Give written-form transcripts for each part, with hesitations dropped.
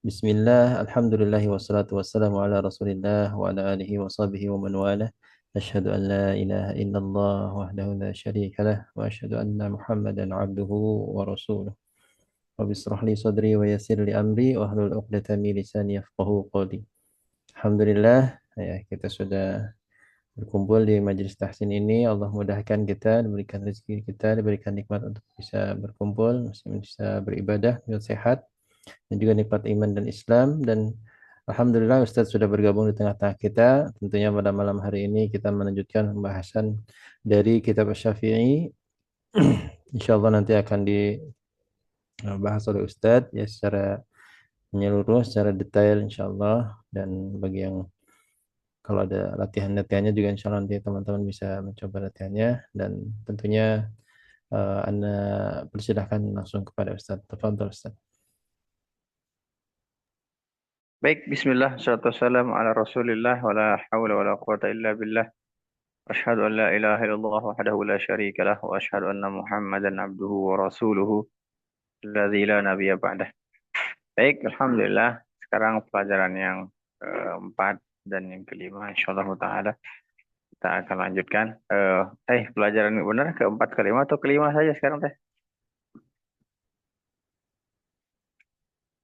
Bismillah, alhamdulillah, wassalatu wassalamu ala rasulillah wa ala alihi wa sahbihi wa man walah. Asyhadu an la ilaha illallah wahdahu la syarika lah wa asyhadu anna Muhammadan abduhu wa rasuluh. Rabbi israh li sadri wa yassir li amri wa hlul 'uqdatam min lisani yafqahu qawli. Alhamdulillah, ya, kita sudah berkumpul di majelis tahsin ini. Allah mudahkan kita, diberikan rezeki kita, diberikan nikmat untuk bisa berkumpul, bisa beribadah, bisa sehat, dan juga nikmat iman dan Islam. Dan Alhamdulillah Ustadz sudah bergabung di tengah-tengah kita. Tentunya pada malam hari ini kita melanjutkan pembahasan dari kitab Syafi'i. Insya Allah nanti akan dibahas oleh Ustadz ya secara menyeluruh, secara detail insya Allah. Dan bagi yang kalau ada latihan-latihannya juga insya Allah nanti teman-teman bisa mencoba latihannya. Dan tentunya Anda persilahkan langsung kepada Ustadz. Tafadhol Ustadz. Baik, bismillah, salatu wassalamu ala rasulillah, wa la hawla wa la quwata illa billah. Ashhadu an la ilaha illallah wahdahu la syarika lah, wa ashhadu anna muhammadan abduhu wa rasuluhu, alladzi la nabiyya ba'dah. Baik, alhamdulillah. Sekarang pelajaran yang keempat dan yang kelima, insyaallah ta'ala. Kita akan lanjutkan. Pelajaran benar keempat, kelima atau kelima saja sekarang teh?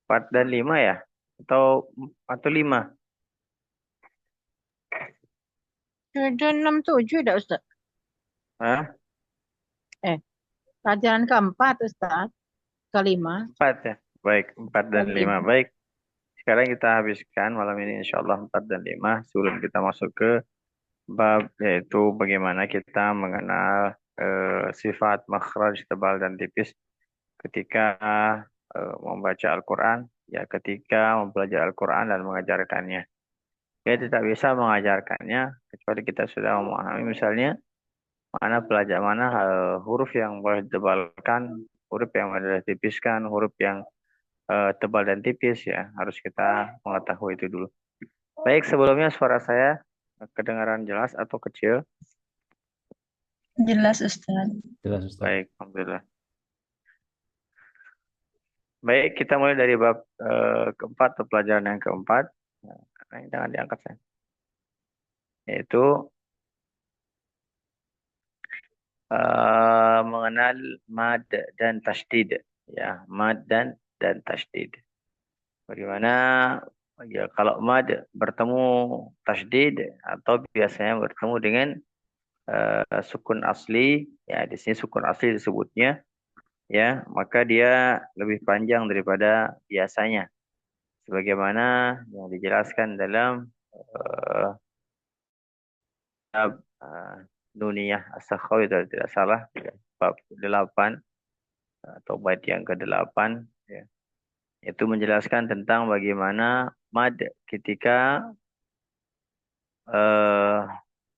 Empat dan lima ya? Atau lima? Sudah 6-7 dah Ustaz. Hah? Eh, pelajaran keempat Ustaz. Kelima. Empat ya? Baik, empat dan lima. Kelima. Baik. Sekarang kita habiskan malam ini insya Allah 4 dan 5 sebelum kita masuk ke bab yaitu bagaimana kita mengenal sifat makhraj tebal dan tipis ketika membaca Al-Quran, ya ketika mempelajari Al-Quran dan mengajarkannya. Kita tidak bisa mengajarkannya kecuali kita sudah memahami misalnya mana huruf yang boleh ditebalkan, huruf yang boleh ditipiskan, huruf yang tebal dan tipis ya harus kita mengetahui itu dulu. Baik, sebelumnya suara saya kedengaran jelas atau kecil? Jelas Ustaz. Jelas Ustadz. Baik, alhamdulillah. Baik, kita mulai dari bab keempat atau pelajaran yang keempat. Nah, jangan diangkat saya. Yaitu mengenal mad dan tasdid. Ya, mad dan tasdid. Bagaimana ya kalau mad bertemu tasdid atau biasanya bertemu dengan sukun asli, ya di sini sukun asli disebutnya, ya maka dia lebih panjang daripada biasanya, sebagaimana yang dijelaskan dalam kitab Nuniyah As-Sakhawi kalau tidak salah, bab 8 atau bait yang ke-8, ya. Itu menjelaskan tentang bagaimana mad ketika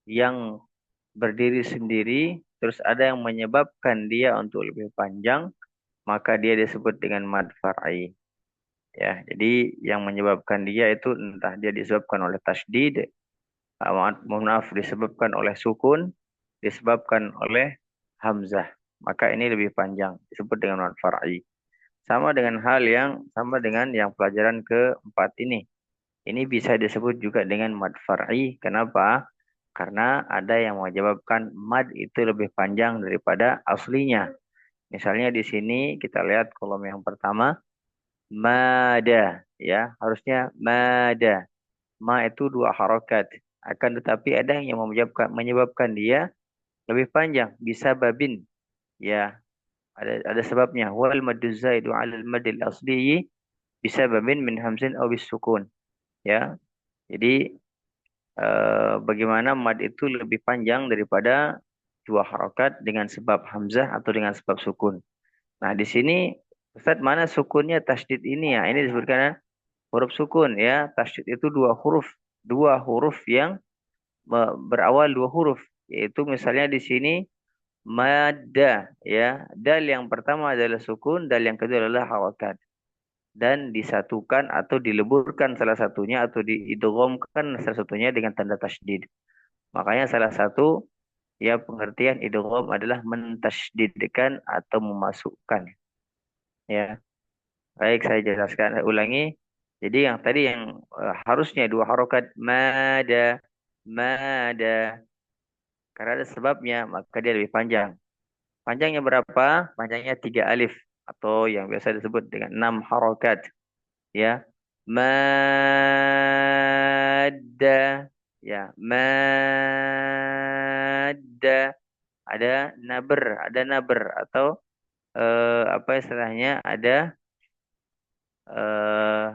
yang berdiri sendiri, terus ada yang menyebabkan dia untuk lebih panjang, maka dia disebut dengan mad far'i. Ya, jadi yang menyebabkan dia itu entah dia disebabkan oleh tasdid, mohon maaf, disebabkan oleh sukun, disebabkan oleh hamzah. Maka ini lebih panjang, disebut dengan mad far'i. Sama dengan yang pelajaran keempat ini. Ini bisa disebut juga dengan mad far'i. Kenapa? Karena ada yang menyebabkan mad itu lebih panjang daripada aslinya. Misalnya di sini kita lihat kolom yang pertama, mada, ya harusnya mada. Ma itu 2 harokat. Akan tetapi ada yang menyebabkan dia lebih panjang. Bisa babin, ya ada sebabnya. Wal maddu zaidu 'alal madil asli bisa babin min hamzin aw bis sukun. Ya, jadi bagaimana mad itu lebih panjang daripada 2 harokat dengan sebab hamzah atau dengan sebab sukun. Nah, di sini Ustaz, mana sukunnya tasydid ini ya? Ini disebutkan huruf sukun ya. Tasydid itu 2 huruf. 2 huruf yang berawal 2 huruf. Yaitu misalnya di sini madda ya. Dal yang pertama adalah sukun, dal yang kedua adalah harokat. Dan disatukan atau dileburkan salah satunya atau diidghamkan salah satunya dengan tanda tasydid. Makanya salah satu ya pengertian idgham adalah mentasydidkan atau memasukkan. Ya. Baik, saya jelaskan, saya ulangi. Jadi yang tadi yang harusnya dua harokat mada, mada. Karena ada sebabnya, maka dia lebih panjang. Panjangnya berapa? Panjangnya 3 alif. Atau yang biasa disebut dengan 6 harokat. Ya. Mada. Ya. Mada. Ada naber. Atau apa istilahnya? Ada eh,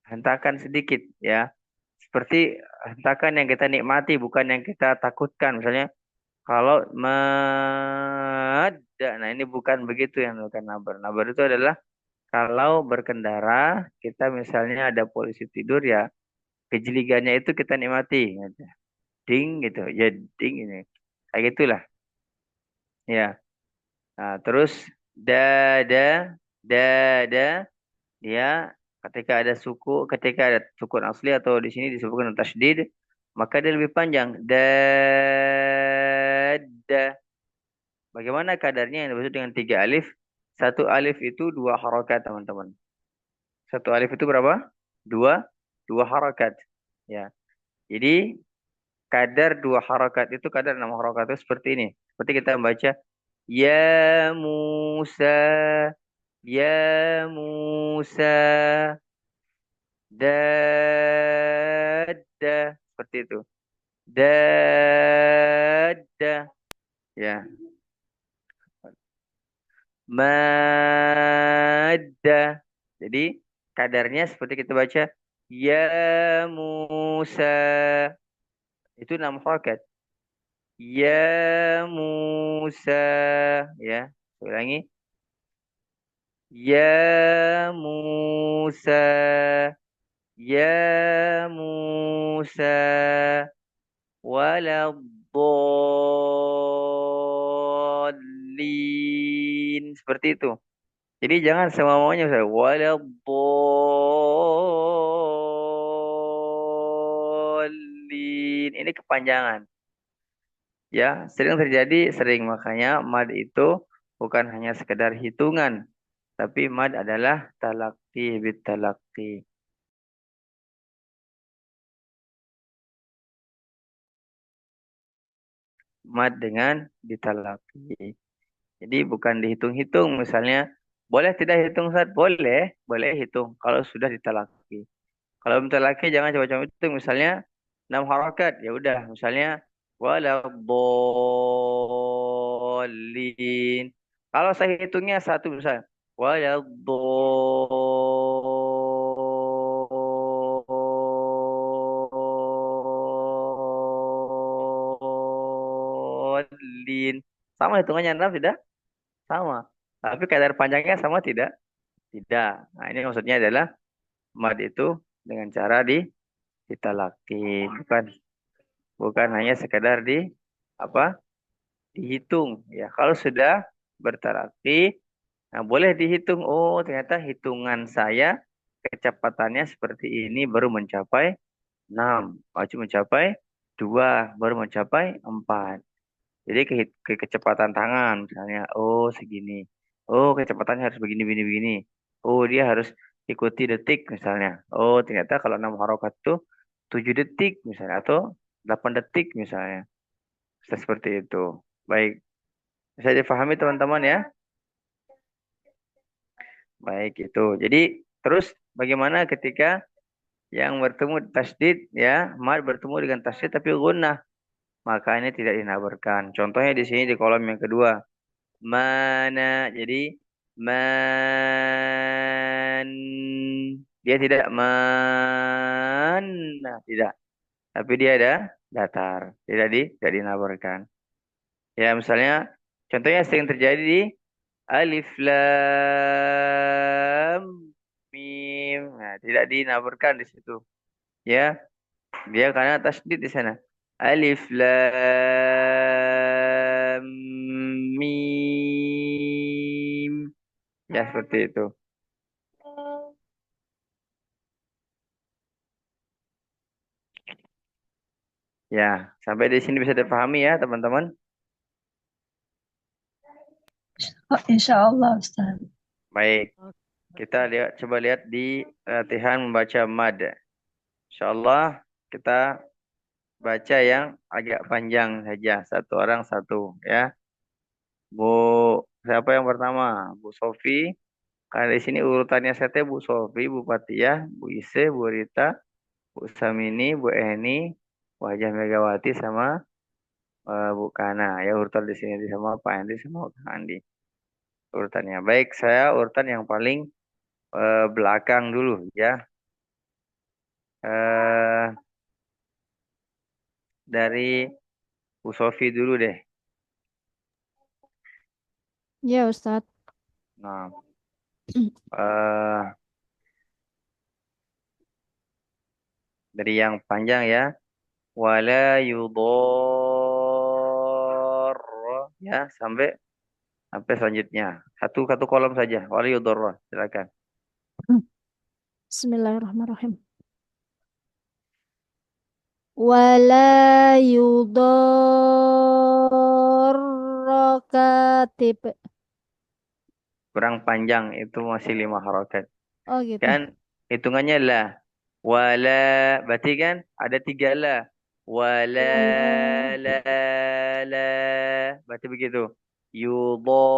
hentakan sedikit. Ya. Seperti hentakan yang kita nikmati, bukan yang kita takutkan. Misalnya, kalau mada, nah ini bukan begitu yang dilakukan nabar. Nabar itu adalah kalau berkendara, kita misalnya ada polisi tidur ya, kejeligannya itu kita nikmati. Gitu. Ding gitu, ya ding ini. Kayak gitulah. Ya. Nah, terus dada, dada, dia ketika ada sukun asli atau di sini disebutkan tasydid, maka dia lebih panjang. Dada. Bagaimana kadarnya yang dimaksud dengan 3 alif? 1 alif itu 2 harokat, teman-teman. 1 alif itu berapa? Dua, 2 harokat. Ya. Jadi kadar 2 harokat itu, kadar 6 harokat itu seperti ini. Seperti kita membaca ya Musa, ya Musa, dada, seperti itu. Dada, ya. Madda. Jadi kadarnya seperti kita baca ya Musa. Itu 6 harokat. Ya Musa. Ya. Saya ulangi. Ya Musa. Ya Musa. Waladdallin. Seperti itu. Jadi jangan semau-maunya Ustaz. Waladdallin. Ini kepanjangan. Ya, sering terjadi, makanya mad itu bukan hanya sekedar hitungan, tapi mad adalah talaqi bitalaqi. Mad dengan ditalaqi. Jadi bukan dihitung-hitung, misalnya boleh tidak hitung Ustaz? Boleh, boleh hitung kalau sudah ditalaqi. Kalau bentar laki jangan coba-coba itu, misalnya 6 harokat, ya udah misalnya waladdallin. Kalau saya hitungnya satu misalnya waladdallin. Sama hitungannya enam tidak? Sama. Tapi kadar panjangnya sama tidak? Tidak. Nah, ini maksudnya adalah mad itu dengan cara ditalaki, bukan bukan hanya sekedar apa dihitung ya. Kalau sudah bertaraki, nah boleh dihitung, oh ternyata hitungan saya kecepatannya seperti ini, baru mencapai 6, baru mencapai 2, baru mencapai 4. Jadi kecepatan tangan misalnya, oh segini, oh kecepatannya harus begini begini begini, oh dia harus ikuti detik misalnya, oh ternyata kalau 6 harokat itu 7 detik misalnya, atau 8 detik misalnya. Seperti itu. Baik, bisa dipahami teman-teman ya? Baik itu. Jadi terus bagaimana ketika yang bertemu tasdid ya, mad bertemu dengan tasdid tapi gunnah, maka ini tidak dinabarkan. Contohnya di sini di kolom yang kedua. Mana, jadi man, dia tidak mana, tidak. Tapi dia ada datar, tidak dinabarkan. Ya, misalnya contohnya sering terjadi di alif lam mim. Nah, tidak dinaburkan di situ. Ya, dia karena tasdid di sana. Alif lam mim. Ya, seperti itu. Ya, sampai di sini bisa dipahami ya, teman-teman. Oh, insya Allah Ustaz. Baik. Kita coba lihat di latihan membaca mad. Insyaallah kita baca yang agak panjang saja. Satu orang satu ya. Bu, siapa yang pertama? Bu Sofi. Karena di sini urutannya saya Bu Sofi, Bu Fatia, Bu Ise, Bu Rita, Bu Samini, Bu Eni, Bu Hajah Megawati sama Bu Kana. Ya urutan di sini sama Pak Andi sama Kang Andi. Urutannya. Baik, saya urutan yang paling belakang dulu ya. Eh dari Bu Sofi dulu deh. Ya, Ustadz. Nah, eh dari yang panjang ya. Wala yudor ya sampai selanjutnya. Satu kolom saja. Wala yudor. Silakan. Bismillahirrahmanirrahim. Wala yudorra katib. Kurang panjang itu masih 5 harokat. Oh gitu. Kan hitungannya lah. Wala berarti kan ada 3 la. Wala Wala la la berarti begitu. Yudorroka.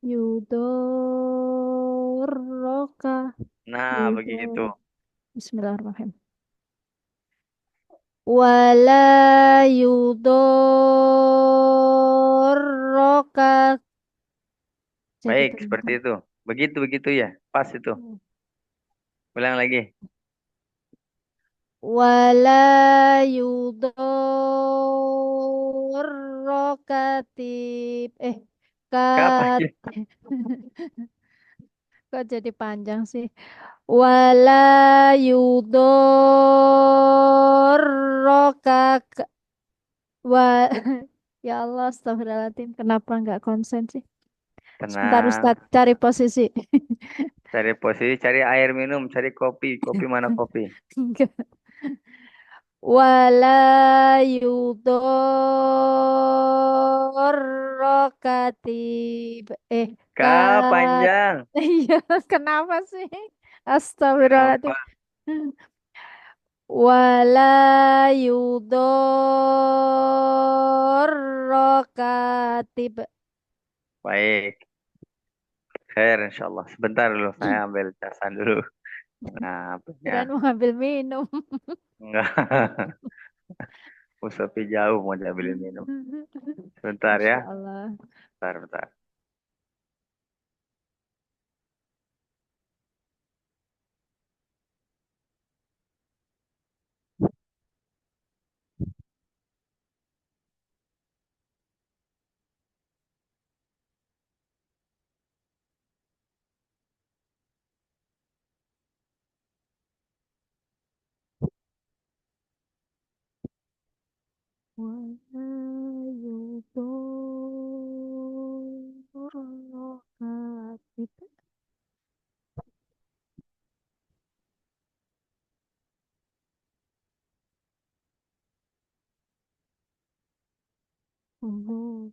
yudorroka. Nah, begitu. Yudor. Bismillahirrahmanirrahim. Wala yudorroka. Jadi Baik, seperti panjang. itu. Begitu ya. Pas itu. Ulang lagi. Wala yudorro katib. Kapan Kat. ya? Kok jadi panjang sih? Wala yudorro kak. Wa. Ya Allah, astagfirullahaladzim. Kenapa nggak konsen sih? Sebentar Tenang. Ustadz, cari posisi. Cari posisi, cari air minum, cari kopi. Kopi mana kopi? Enggak. Wala yudorro katib. Kat. Panjang. Iya, kenapa sih? Astagfirullahaladzim. Kenapa? Wala yudorro katib. Baik. Khair insyaallah. Sebentar dulu, saya ambil casan dulu. Nah, apanya? Kirain mau ngambil minum. Enggak. Usapi jauh mau diambilin minum. Sebentar ya. Masya Allah. Bentar. Wala yudorro katib. Allah.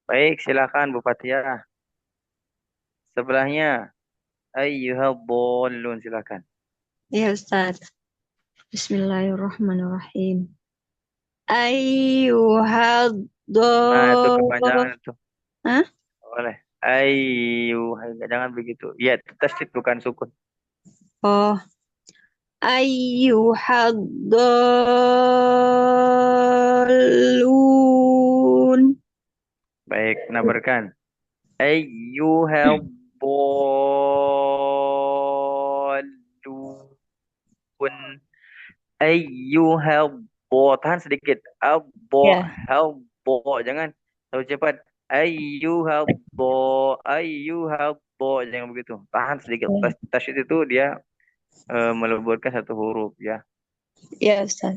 Baik, silakan Bu Fatia. Sebelahnya ayyuhadhdallun silakan. Ya Ustaz. Bismillahirrahmanirrahim. Nah, itu kepanjangan Ayyuhaddo. itu. Hah? Boleh. Jangan begitu. Ya, tasdid bukan sukun. Oh, ayyuhadzallun. Baik, nabarkan. Ayyuhadzallun. Ayyuhaddo. Tahan sedikit. Addo. Ya, Haddo. Jangan terlalu cepat. Ayyuhaddo. Ayyuhaddo. Jangan begitu. Tahan sedikit. Tasyid itu dia meleburkan satu huruf ya. ya Ustaz.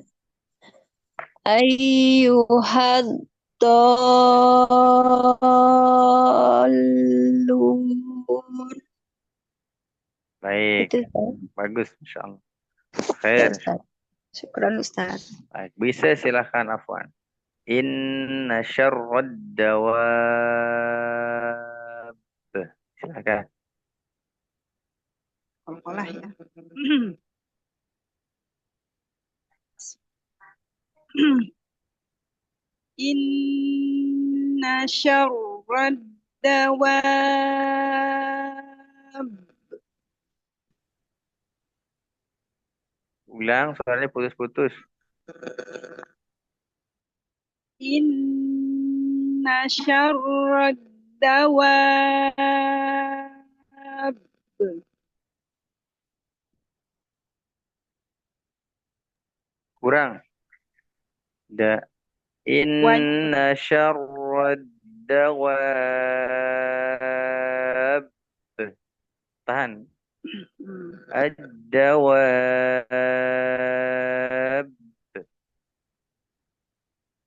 Ayyuhadzallun. Baik. Itu Ustaz. Bagus. InsyaAllah. Ya Khair. Ustaz. Syukran Ustaz. Baik. Bisa silahkan Afwan. Inna syarrad dawab. Silakan. Olah ya. Inna syarrad dawab. Ulang, suaranya putus-putus. Inna syarrad dawab. Kurang. Da. Inna syarrad dawab. Tahan. Ad-dawab.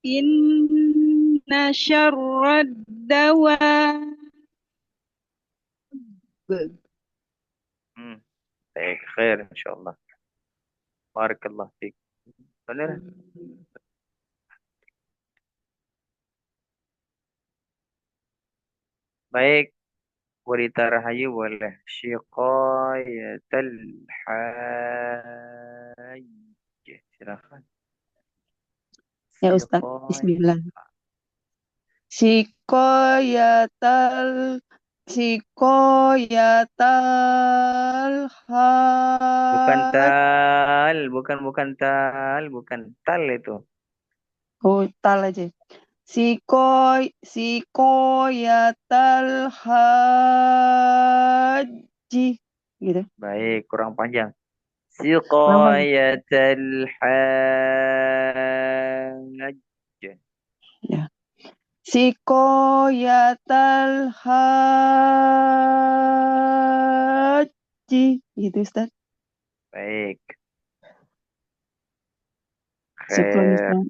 Inna syarrad dawab. Baik, khair insyaallah. Barakallah fiik. Benar? Baik, Wanita Rahayu boleh. Syiqayatal hajj. Silakan. Ya Ustaz, bismillah. Sikoyatal Bukan hajj. tal, bukan tal itu. Oh, tal aja. Sikoyatal haji. Gitu. Baik, kurang panjang. Lama. Siqayatal hajj. Ya. Sikoyatal haji. Gitu Ustaz. Baik. Syukran Khair. Ustaz.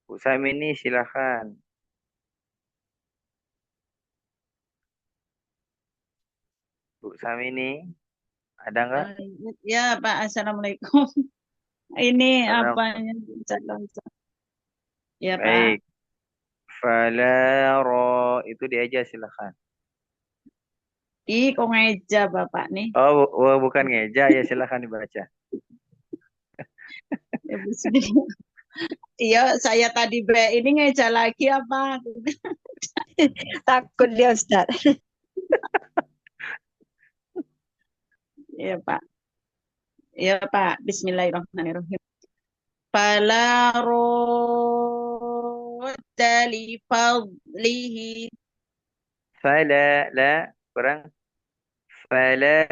Bu Samini silakan. Bu Samini, ada nggak? Ya, Pak. Assalamualaikum. Ini Salam. apanya? Ya, Pak. Baik. Falaro itu diaja silakan. Kok ngeja Bapak nih? Oh, bukan ngeja ya, silakan dibaca. Ya, bismillah. Iya, saya tadi ini ngeja lagi apa? Takut dia Ustaz. Iya, Pak. Iya, Pak. Bismillahirrahmanirrahim. Fala radda li fadlihi. Fala la kurang. Fala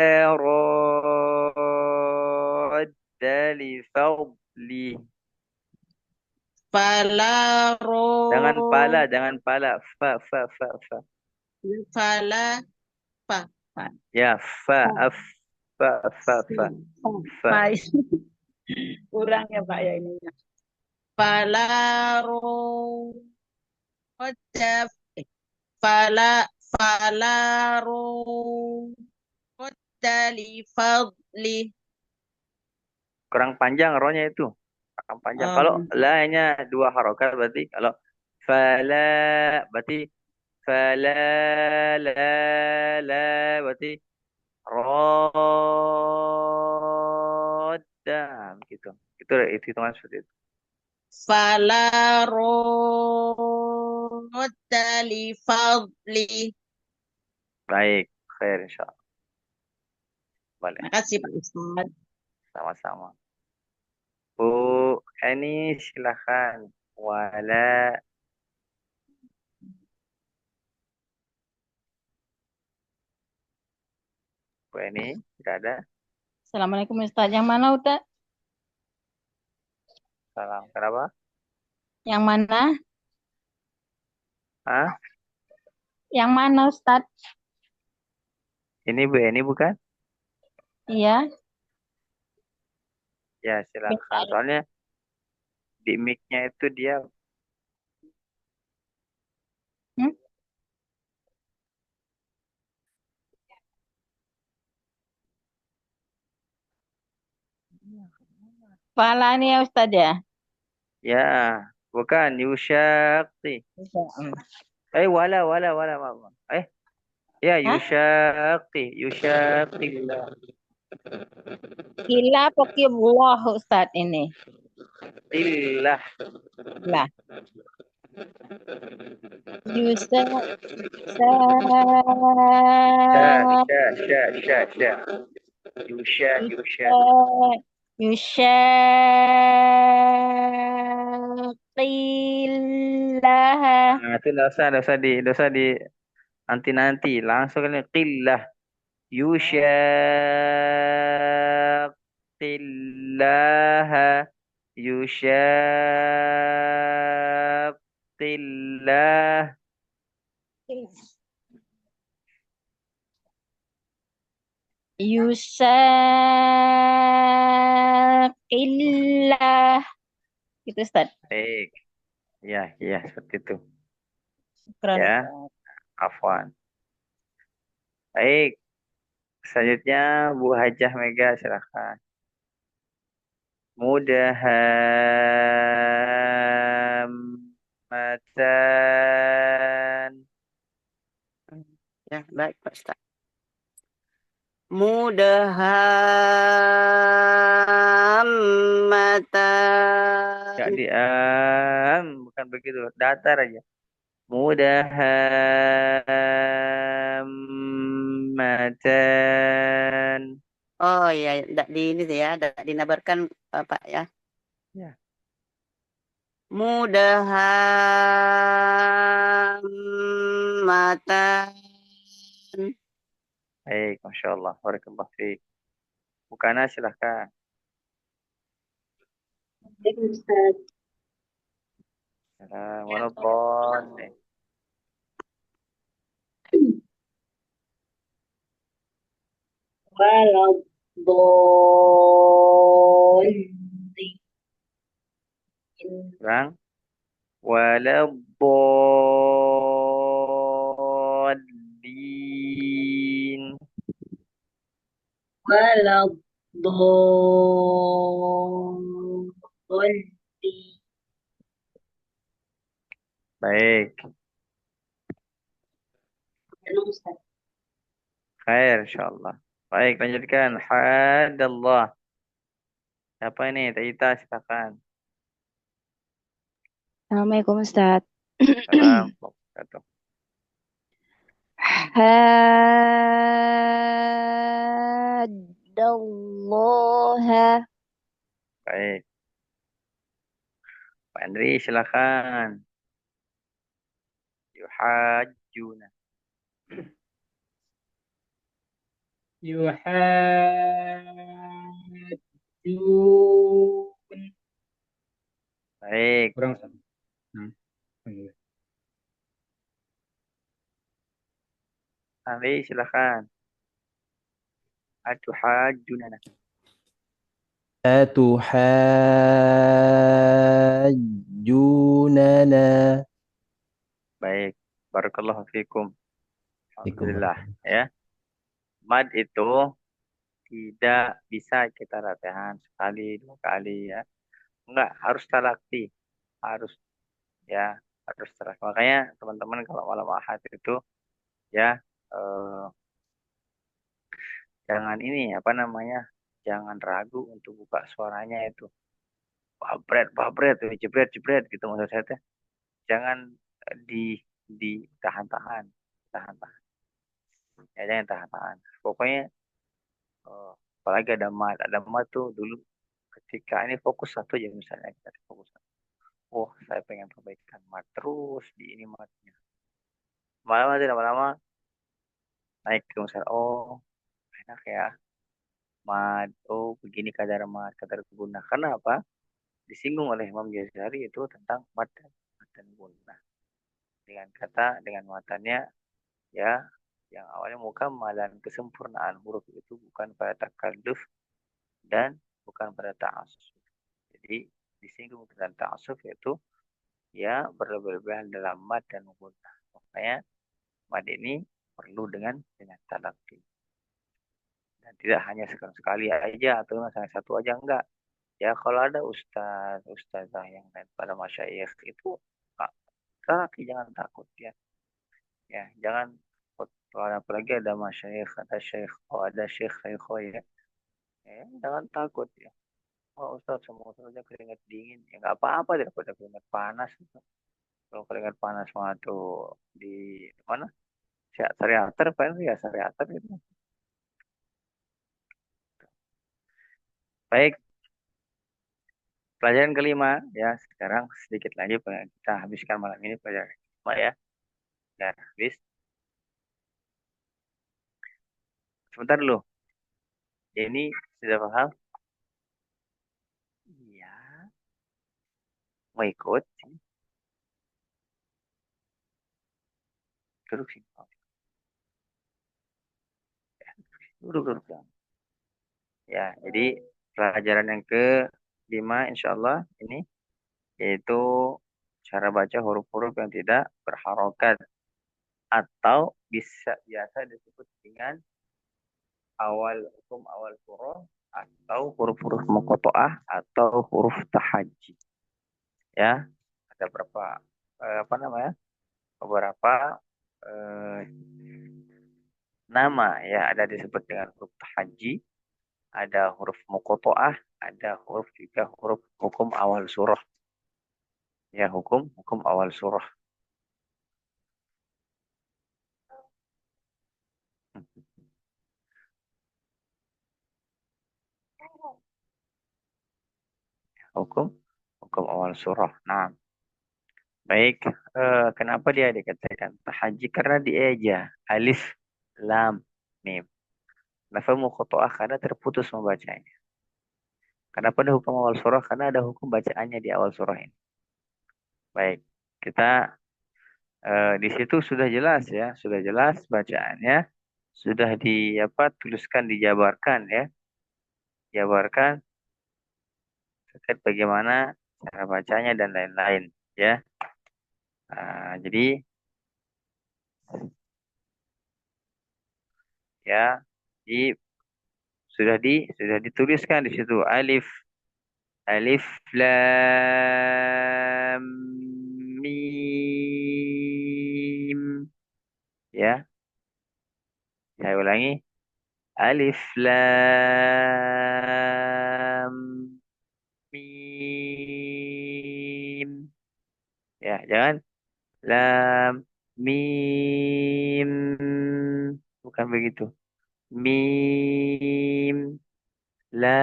radda li fadli. Fala Jangan pala. Fa. Fala fa. Ya, fa. Fa. Fa. Kurang ya Pak ya ininya. Fala rodda fala fala rodda li fadli. Kurang panjang rohnya itu. Kurang panjang. Kalau la-nya 2 harokat berarti kalau fala berarti fala la la berarti rodda gitu. Itu hitungan seperti itu. Fala rodda radda li fadli. Baik, khair insyaallah. Boleh, Makasih Pak Ustadz. sama-sama. Bu Eni silakan. Wala, Bu Eni, tidak ada. Assalamualaikum Ustaz. Yang mana Ustaz? Salam. Kenapa? Yang mana? Hah? Yang mana Ustaz? Ini Bu Eni bukan? Iya. Ya, silakan. Soalnya di mic-nya itu dia Hmm? Falani ya Ustaz ya? ya, bukan yusyaqti. Wala, maaf. Maaf. Ya, Hah? yusyaqillah. Kila pokibullah Ustaz ini. Illah. Lah. Yusa. Sya. Yusya. Yusyaqillah. Nah, itu enggak usah di nanti. Langsung kan qillah. Yusyaqillah. Yusyaqillah. Yusaqillah. Gitu Ustaz. Baik. Ya, seperti itu. Keren. Ya, afwan. Baik. Selanjutnya Bu Hajah Mega silakan. Mudahammatan. Ya, baik Pak Ustaz. Mudahammatan. Ya di bukan begitu, datar aja. Mudahammatan. Oh iya, tidak di ini ya, tidak dinabarkan Pak ya. Ya. Mudahammatan. Baik, Masya Allah. Barakallah fiik. Bukana silahkan. Walaupun kurang. Waladdallin. Baik. Khair insyaallah. Baik, lanjutkan. Hadallah. Siapa ini? Taita silakan. Assalamualaikum Ustaz. Salam. Wabarakatuh. Hadallah. Baik. Pak Andri silakan. Yuhajjuna. Yuhajjun. Baik. Kurang sama. Alhamdulillah. Andri silakan. Atuhajjunana. Atuhajjunana. Baik. Barakallahu fikum. Alhamdulillah. Ya. Mad itu tidak bisa kita latihan sekali, 2 kali ya. Enggak, harus talakti. Harus ya, harus terus. Makanya teman-teman kalau malam Ahad itu ya jangan ini apa namanya? Jangan ragu untuk buka suaranya itu. Babret, jebret gitu maksud saya teh. Jangan ditahan-tahan. Tahan-tahan. Ya, jangan tahan-tahan. Pokoknya, apalagi ada mat tuh dulu ketika ini fokus satu aja misalnya. Kita fokus satu. Oh, saya pengen perbaikan mat terus di ini matnya. Lama-lama naik ke misalnya, oh enak ya. Mat, oh begini kadar guna. Karena apa? Disinggung oleh Imam Ghazali itu tentang mat dan guna. Dengan matanya ya, yang awalnya mukammalan, kesempurnaan huruf itu bukan pada takalluf dan bukan pada ta'assuf. Jadi disinggung tentang ta'assuf yaitu ya berlebihan dalam mad dan guna. Makanya mad ini perlu dengan talaqi. Dan tidak hanya sekali aja atau misalnya satu aja, enggak. Ya kalau ada ustazah yang lain pada masyayikh itu talaqi, jangan takut ya. Ya, jangan apalagi ada masyayikh, ada syekh, ada syekh ya. Ya, jangan takut ya. Oh Ustaz, semua saja keringat dingin. Ya nggak apa-apa daripada keringat panas. Kalau keringat panas mah tuh di mana? Syariater, paling ya syariater gitu. Baik, pelajaran kelima ya. Sekarang sedikit lagi kita habiskan malam ini pelajaran kelima ya. Dan habis. Sebentar dulu. Ini sudah paham? Iya. Mau ikut? Duduk sini. Duduk. Ya, jadi pelajaran yang ke-5 insya Allah ini yaitu cara baca huruf-huruf yang tidak berharokat atau biasa disebut dengan hukum awal surah atau huruf-huruf muqatta'ah atau huruf tahaji. Ya, ada beberapa nama ya ada disebut dengan huruf tahaji, ada huruf muqatta'ah, ada juga huruf hukum awal surah. Ya, hukum awal surah. Hukum awal surah. Nah, baik. Kenapa dia dikatakan tahaji? Karena dieja alif, lam, mim. Lafal muqatta'ah karena terputus membacanya. Kenapa ada hukum awal surah? Karena ada hukum bacaannya di awal surah ini. Baik, kita di situ sudah jelas ya, sudah jelas bacaannya, sudah tuliskan, dijabarkan ya, jabarkan terkait bagaimana cara bacanya dan lain-lain ya. Jadi ya, sudah dituliskan di situ alif lam mim ya. Saya ulangi, alif lam mim ya, jangan lam mim, bukan begitu. Mim lam,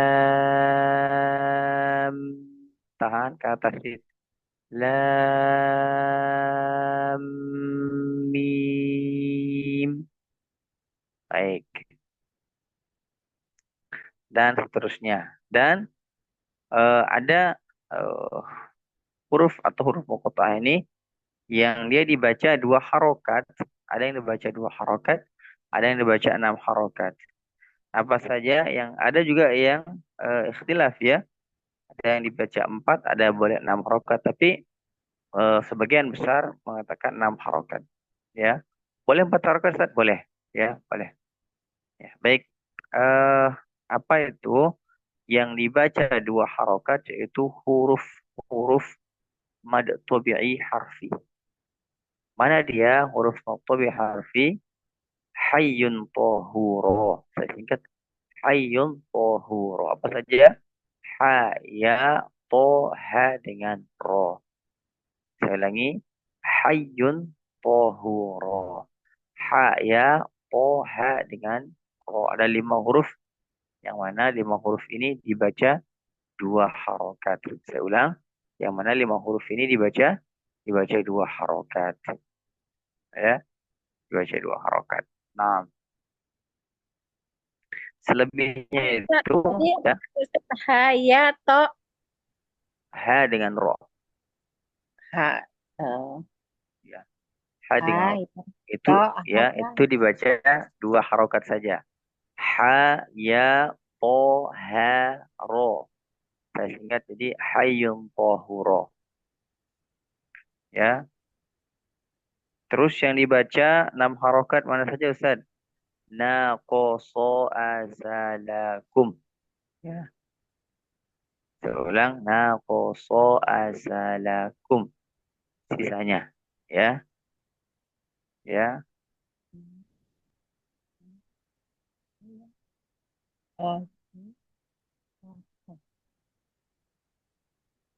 tahan ke atas itu. Lam mim. Baik. Dan seterusnya. Dan ada huruf atau huruf muqatta'ah ini yang dia dibaca 2 harokat. Ada yang dibaca 2 harokat, ada yang dibaca 6 harokat. Apa saja yang ada juga yang ikhtilaf ya. Ada yang dibaca 4, ada yang boleh 6 harokat. Tapi sebagian besar mengatakan 6 harokat. Ya, boleh 4 harokat, Ustaz? Boleh. Ya, boleh. Ya, baik. Apa itu yang dibaca 2 harokat? Yaitu huruf mad tabi'i harfi. Mana dia huruf mad tabi'i harfi? Hayyun tahuro. Saya singkat. Hayyun tahuro. Apa saja? Ha, ya, to, ha dengan ro. Saya ulangi. Hayyun tahuro. Ha ya, po, ha dengan ro. Ada 5 huruf, yang mana 5 huruf ini dibaca 2 harokat. Saya ulang, yang mana 5 huruf ini dibaca 2 harokat. Ya, dibaca 2 harokat. Nah, selebihnya Ustaz, itu tadi ya, Ustaz, ha ya to ha dengan ro. ha. Oh, Ya, ha dengan ha ro. itu Itu to ha ya, itu dibaca 2 harokat saja. Ha ya po ha ro. Saya singkat jadi hayyun tahuro. Ya. Terus yang dibaca 6 harokat mana saja Ustaz? Naqoso azalakum. Ya. Saya ulang. Naqoso azalakum. Sisanya. Ya. Ya. Oh.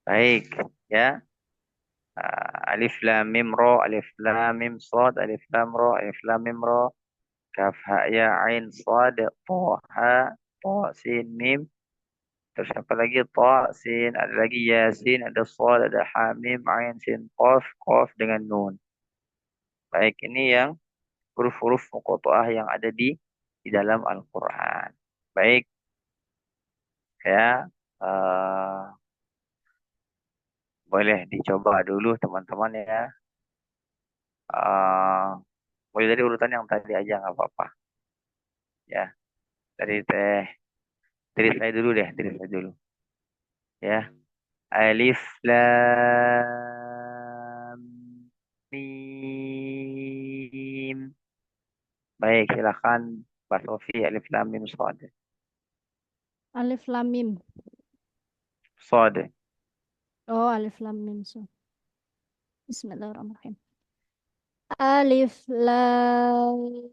Baik. Ya. Alif lam mim ro, alif lam mim sod, alif lam ro, alif lam mim ro, kaf ha ya ain sod, to ha, to sin mim. Terus apa lagi? Ta, sin, ada lagi yasin, ada sod, ada hamim, ain, sin, qaf, qaf dengan nun. Baik, ini yang huruf-huruf muqatta'ah yang ada di dalam Al-Qur'an. Baik, ya. eh, Boleh dicoba dulu teman-teman ya. Eh, Boleh dari urutan yang tadi aja nggak apa-apa. Ya, dari dari saya dulu deh, dari saya dulu. Ya, alif lam mim. Baik, silakan Mbak Sofi, alif lam mim shad. Alif lam mim. Shad. Oh, alif lam mim. So. Bismillahirrahmanirrahim. Alif lam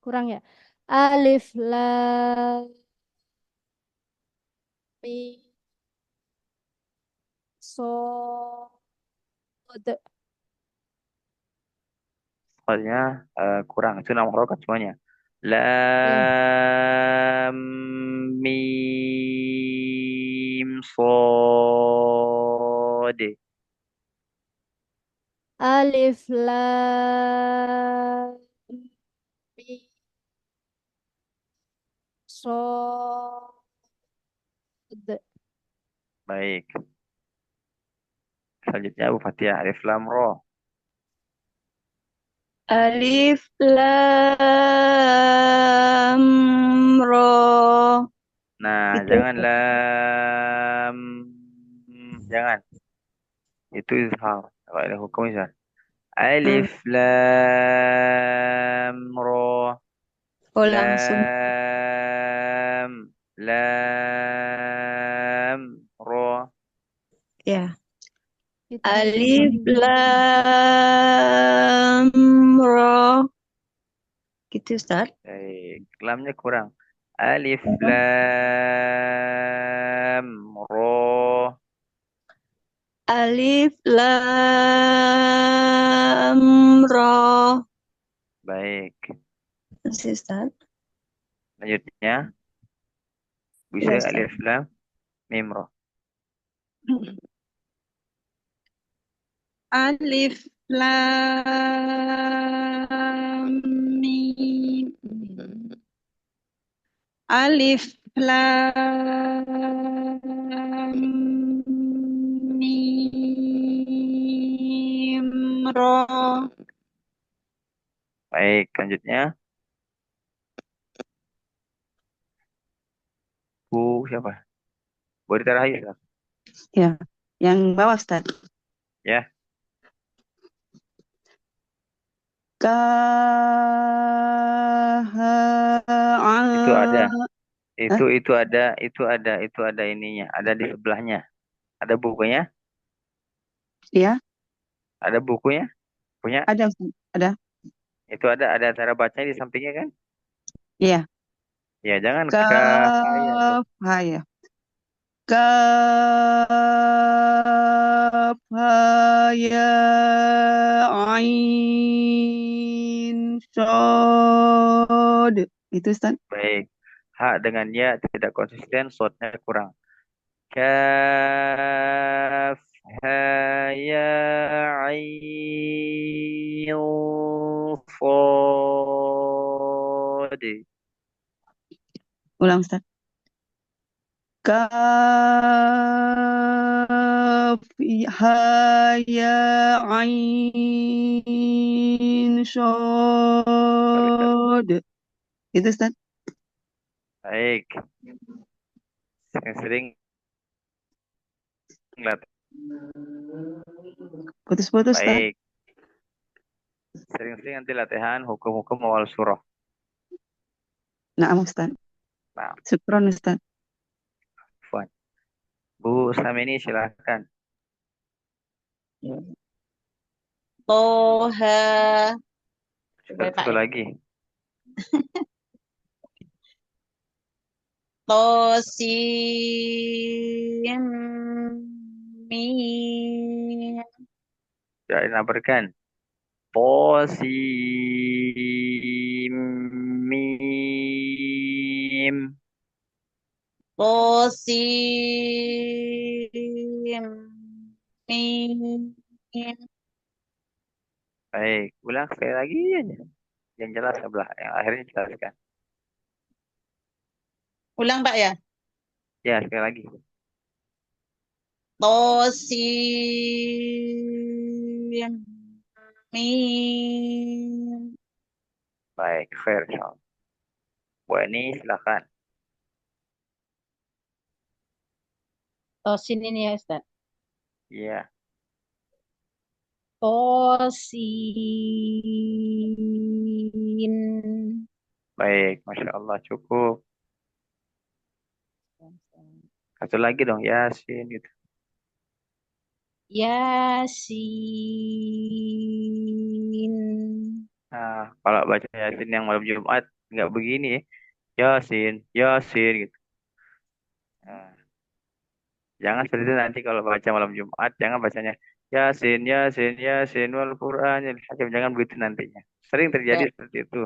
kurang ya. Alif lam mim sod. Shadnya kurang, itu 6 harokat semuanya. Ya. Lam mim shad. Alif lam mim sod. Baik. Selanjutnya Abu Fatihah, alif lam ro. Alif lam ro. Nah, Itu jangan lam, jangan. Itu izhar. Kalau ada hukum izhar. Alif lam ro. oh langsung. Lam ro. Ya. Itu Alif lam. lam ro. Gitu Ustaz. Baik, lamnya kurang. Alif Oh. lam ro. Alif lam ro. Baik. Masih Ustaz. Lanjutnya bisa Ya Ustaz. alif lam mim ro. Alif lam mim. Alif lam mim ro. Baik, lanjutnya Bu siapa? Bu Rita Rahayu, silakan. Ya, yang bawah Ustaz. Ya. Itu ada. Itu ada ininya, ada di sebelahnya. Ada bukunya? Ya, Ada bukunya? Punya? ada Ustaz. Ada. Itu ada cara bacanya di sampingnya kan? Iya. Ya, jangan Kaf kafaya. ha ya. Kaf ha ya ain shad. Itu Ustaz. Baik. Ha dengan ya tidak konsisten, shadnya kurang. Kaf ha ya ain shad. Ulang Ustaz. Kaf ha ya ain shad. Itu Ustaz. Baik. Sering-sering lihat. Putus-putus Ustaz. Baik. Sering-sering nanti latihan hukum-hukum awal surah. Naam Ustaz. Nah, Syukron Ustaz. Fuan. Bu Samini silahkan. Toha. Coba Pak Satu ya. lagi. Tosim mim. Tidak dinabarkan. Tosim mim. Tosim mim. Baik, ulang sekali lagi aja. Yang jelas sebelah, yang akhirnya jelaskan. Ulang Pak ya. Ya, sekali lagi. Tosim mim. Baik, fair. Bu ini silakan. Tosin ini ya Ustaz. Iya, Tosin. baik. Masya Allah, cukup. Satu lagi dong, Yasin gitu. Yasin. Nah, kalau baca Yasin yang malam Jumat, nggak begini ya. Yasin, Yasin gitu. Nah, jangan seperti itu nanti kalau baca malam Jumat, jangan bacanya Yasin, Yasin, Yasin, wal Qur'anil Hakim. Jangan begitu nantinya. Sering terjadi Ya. seperti itu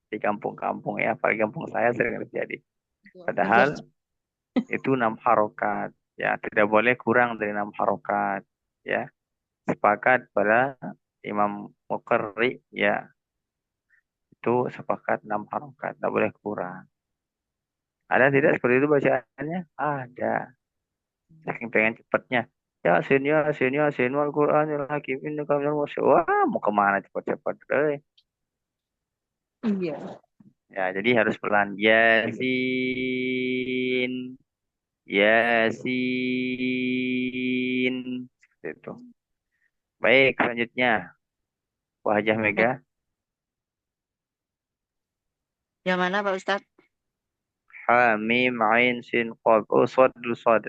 di kampung-kampung ya, apalagi kampung saya sering terjadi. Ya. Padahal itu 6 harokat, ya tidak boleh kurang dari 6 harokat, ya. Sepakat pada Imam Muqarri, ya itu sepakat 6 harokat, tidak boleh kurang. Ada tidak seperti itu bacaannya? Ada. Saking pengen cepatnya. Yasin, Yasin, Yasin, wal Qur'anil Hakim, innaka minal mursalin. Wah, mau kemana cepat-cepat, Iya. Ya, jadi harus pelan. Yasin, Yasin. Seperti itu. Baik, selanjutnya. Wajah Mega. Yang mana Pak Ustadz? Ha, mim, ain, sin, qaf. Oh, sod dulu, sod.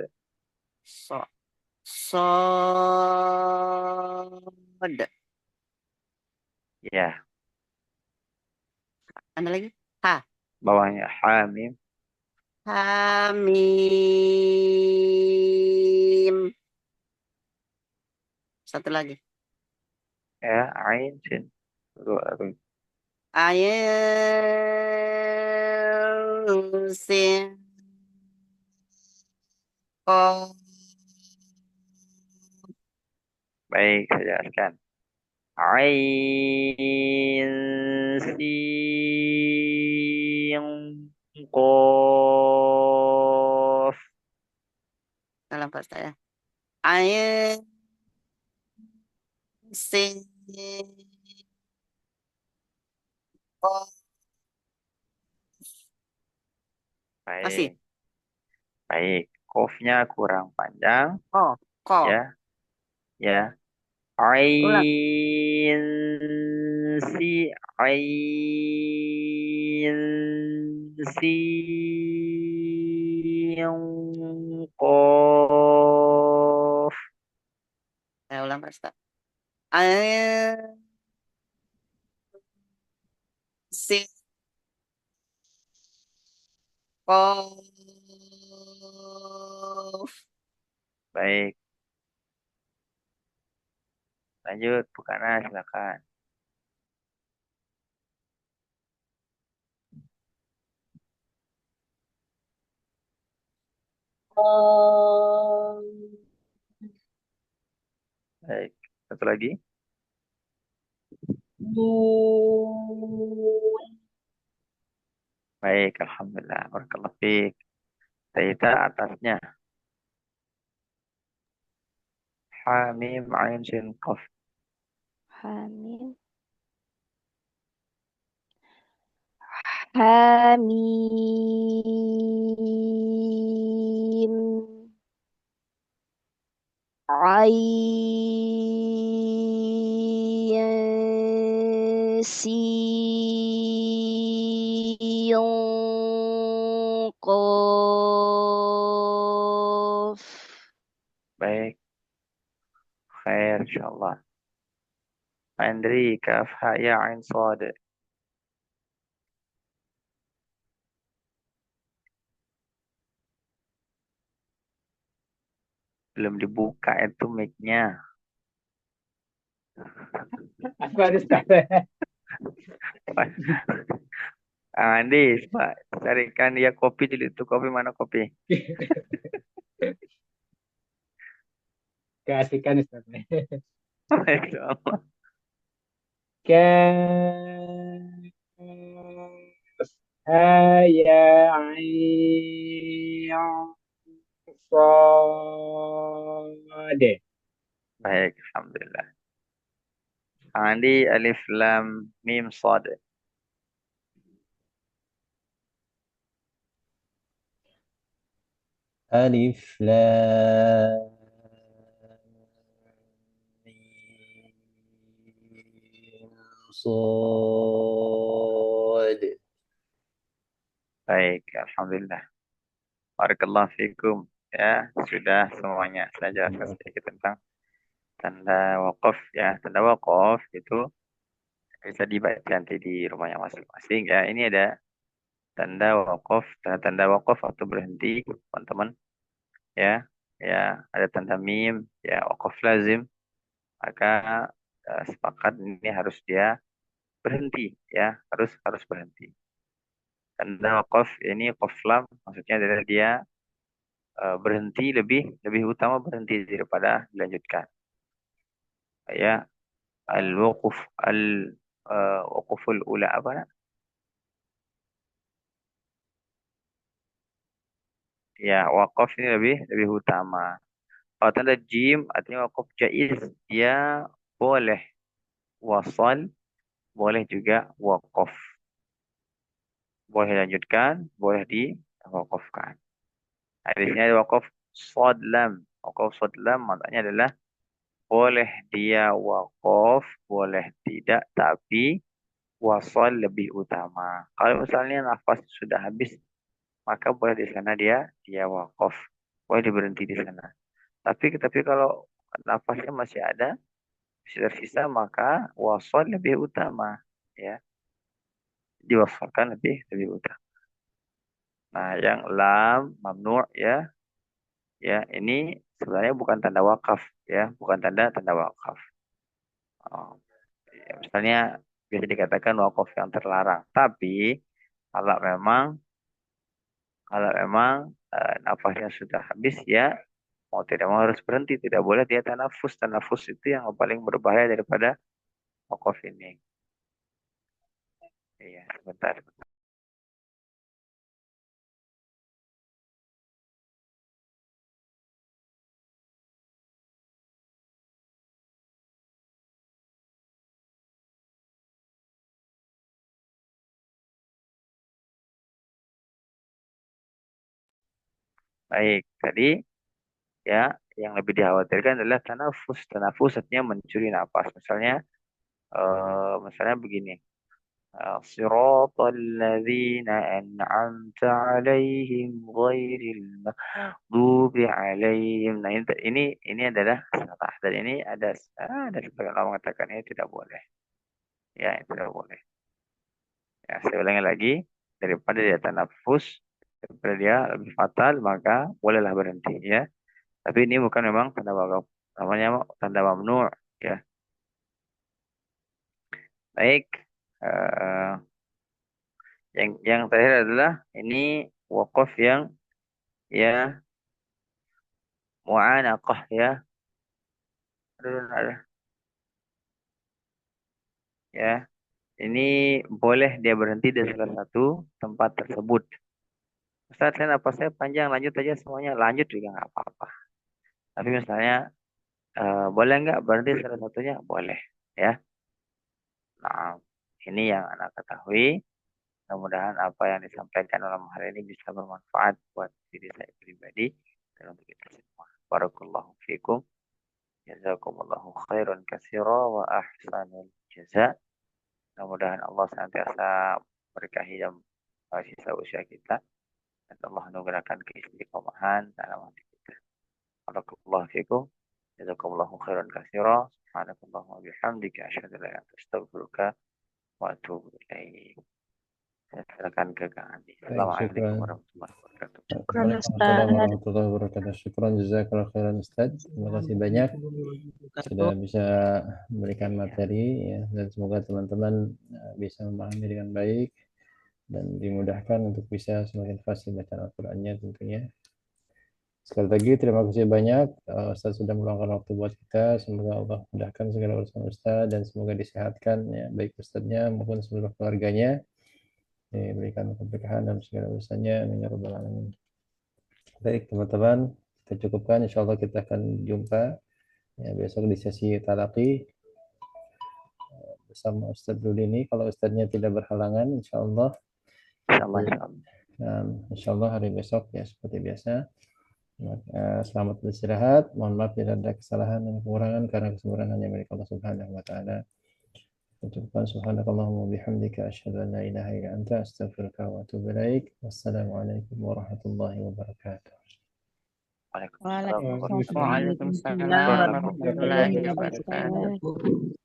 So, sod. Ya, Ada lagi? Ha. bawahnya. Ha, mim. Hamim. Satu lagi. Ya, ain, sin. Dua. Ayin sin ko. Baik, saya jelaskan. Ain, sin, qaf. Dalam Pak Ustadz ya. Ayin sin ko. Masih. Baik, baik. Qafnya kurang panjang, Oh, ko. ya, ya. Ulang. Ain, si, ain, sin, qaf. Saya ulang Pak Ustadz. Ayin sin ko. Baik, lanjut Bu Kana, silakan. Baik, satu lagi. Baik, alhamdulillah. Barakallahu fiik. Taita atasnya. Ha, mim, ain, shin, qaf. Hamim. Hamim. Ain. Sin. Qaf. Baik, khair insyaallah. Andri, kaf, ha, ya, ain, sad. Belum dibuka itu mic-nya. Aku harus Ustaz. Andi, Pak, carikan dia kopi dulu. Itu kopi, mana kopi? Keasikan Ustaz. Insyaallah. Kaf. Ha ya ain sad. Baik, alhamdulillah. Andi, alif, lam, mim, sad. Alif Lam Mim Shad. Baik, alhamdulillah. Barakallahu fikum. Ya, sudah semuanya. Saya jelaskan sedikit tentang tanda wakaf ya. Tanda wakaf itu bisa dibaca nanti di rumahnya masing-masing ya. Ini ada tanda wakaf, tanda wakaf atau berhenti, teman-teman. Ya, ya, ada tanda mim, ya, wakaf lazim. Maka sepakat ini harus dia berhenti ya, harus berhenti. Tanda wakaf ini qaf lam, maksudnya adalah dia berhenti lebih utama berhenti daripada dilanjutkan. Ya, al-wuquf waquful ula apa? Ya, wakaf ini lebih utama. Kalau tanda jim artinya wakaf jaiz, dia boleh wasal, boleh juga wakaf. Boleh dilanjutkan, boleh diwakafkan. Nah, di sini ada wakaf shad lam. Wakaf shad lam maknanya adalah boleh dia wakaf, boleh tidak, tapi wasal lebih utama. Kalau misalnya nafas sudah habis, maka boleh di sana dia wakaf, boleh berhenti di sana. Tapi kalau nafasnya masih ada, masih tersisa, maka wasal lebih utama, ya, diwasalkan lebih utama. Nah, yang lam mamnu' ya, ya ini sebenarnya bukan tanda wakaf, ya, bukan tanda wakaf. Oh, ya, misalnya bisa dikatakan wakaf yang terlarang. Tapi kalau memang kalau memang nafasnya sudah habis ya mau tidak mau harus berhenti, tidak boleh dia tanafus. Tanafus itu yang paling berbahaya daripada wakaf ini. Iya, sebentar. Baik, tadi ya yang lebih dikhawatirkan adalah tanafus. Tanafus artinya mencuri nafas. Misalnya begini. Siratal ladzina an'amta 'alaihim ghairil maghdubi 'alaihim. Nah, ini adalah salah, dan ini ada sebagian orang mengatakan ini tidak boleh. Ya, itu tidak boleh. Ya, saya ulangi lagi, daripada dia tanafus, daripada dia lebih fatal, maka bolehlah berhenti ya. Tapi ini bukan memang tanda waqaf. Namanya tanda mamnu' ya. Baik. Eh, yang terakhir adalah ini waqaf yang ya mu'anaqah ya. Ada. Ya. Ini boleh dia berhenti di salah satu tempat tersebut. Ustaz, saya panjang, lanjut aja semuanya. Lanjut juga nggak apa-apa. Tapi misalnya, boleh nggak berhenti salah satunya? Boleh. Ya. Nah, ini yang anak ketahui. Mudah-mudahan apa yang disampaikan dalam hal ini bisa bermanfaat buat diri saya pribadi dan untuk kita semua. Barakallahu fikum. Jazakumullahu khairan katsira wa ahsanul jaza. Mudah-mudahan Allah senantiasa berkahi dalam sisa usia kita. Dan Allah anugerahkan keistiqomahan dalam hati kita. Barakallahu fikum. Jazakumullahu khairan katsira. Subhanakallahumma wa bihamdika asyhadu an la ilaha illa anta astaghfiruka wa atubu ilaik. Silakan ke Kang Andi. Baik, Assalamualaikum syukran. warahmatullahi wabarakatuh. Syukran Waalaikumsalam Ustaz. warahmatullahi wabarakatuh. Syukran jazakallahu khairan Ustaz. Terima kasih banyak sudah bisa memberikan materi ya, dan semoga teman-teman bisa memahami dengan baik dan dimudahkan untuk bisa semakin fasih bacaan Al-Qur'annya tentunya. Sekali lagi terima kasih banyak Ustaz sudah meluangkan waktu buat kita. Semoga Allah mudahkan segala urusan Ustaz dan semoga disehatkan ya, baik Ustaznya maupun seluruh keluarganya. Diberikan keberkahan dalam segala urusannya. Amin ya rabbal alamin. Baik teman-teman, kita cukupkan. Insya Allah kita akan jumpa ya, besok di sesi talaqi bersama Ustadz dulu ini. Kalau Ustadznya tidak berhalangan, insya Allah. Insya Allah hari besok ya seperti biasa. Selamat beristirahat. Mohon maaf bila ada kesalahan dan kekurangan karena kesempurnaan hanya milik Allah Subhanahu wa taala. Ucapkan subhanakallahumma bihamdika asyhadu an la ilaha illa anta astaghfiruka wa atubu ilaik. Wassalamualaikum warahmatullahi wabarakatuh. Waalaikumsalam warahmatullahi wabarakatuh.